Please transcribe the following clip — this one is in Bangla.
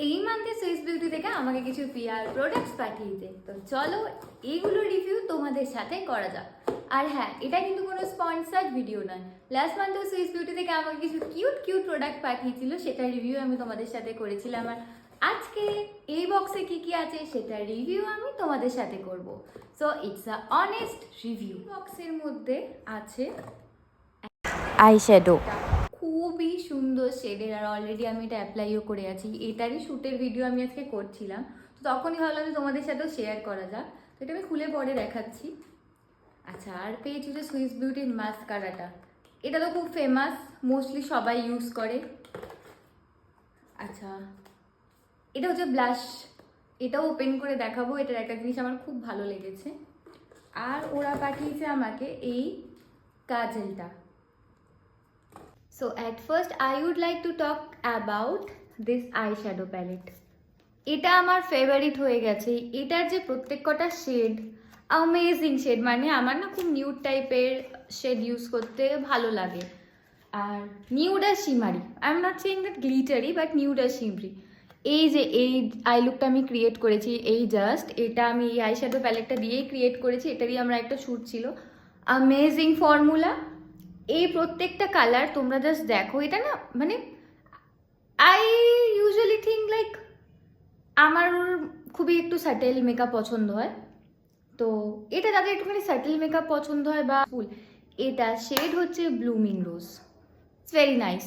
এই মান্থে সুইস বিউটি থেকে আমাকে কিছু পিআর প্রোডাক্টস পাঠিয়েছে, তো চলো এইগুলো রিভিউ তোমাদের সাথে করা যাক। আর হ্যাঁ, এটা কিন্তু কোনো স্পন্সার্ড ভিডিও নয়। লাস্ট মান্থে সুইস বিউটি থেকে আমাকে কিছু কিউট কিউট প্রোডাক্ট পাঠিয়েছিল, সেটা রিভিউ আমি তোমাদের সাথে করেছিলাম। আর আজকে এই বক্সে কি কি আছে সেটা রিভিউ আমি তোমাদের সাথে করব। So it's a honest review. বক্সের মধ্যে আছে আইশ্যাডো, খুবই সুন্দর শেডের, আর অলরেডি আমি এটা অ্যাপ্লাইও করে আছি। এটারই শ্যুটের ভিডিও আমি আজকে করছিলাম, তো তখনই ভাবলাম যে তোমাদের সাথেও শেয়ার করা যাক। তো এটা আমি খুলে পরে দেখাচ্ছি। আচ্ছা, আর পেয়েছি যে সুইস বিউটির মাস্কারাটা, এটা তো খুব ফেমাস, মোস্টলি সবাই ইউজ করে। আচ্ছা, এটা হচ্ছে ব্লাশ, এটাও ওপেন করে দেখাবো। এটার একটা জিনিস আমার খুব ভালো লেগেছে। আর ওরা পাঠিয়েছে আমাকে এই কাজলটা। So at first I would like to talk about this eyeshadow palette. এটা আমার ফেভারিট হয়ে গেছে। এটার যে প্রত্যেক কটা শেড অ্যামেজিং শেড, মানে আমার না খুব নিউড টাইপের শেড ইউজ করতে ভালো লাগে। আর নিউড আর shimmery, I am not saying that glittery, but nude আর শিমারি। এই যে এই আই লুকটা আমি ক্রিয়েট করেছি, এই জাস্ট এটা আমি এই আইশ্যাডো প্যালেটটা দিয়েই ক্রিয়েট করেছি। এটারই আমরা একটা শ্যুট ছিল। Amazing formula. এই প্রত্যেকটা কালার তোমরা জাস্ট দেখো, এটা না মানে আই ইউজুয়ালি থিঙ্ক লাইক আমার খুবই একটু সাটেল মেকআপ পছন্দ হয়, তো এটা যাদের একটুখানি সাটেল মেকআপ পছন্দ হয় বা ফুল, এটা শেড হচ্ছে blooming rose. It's very nice.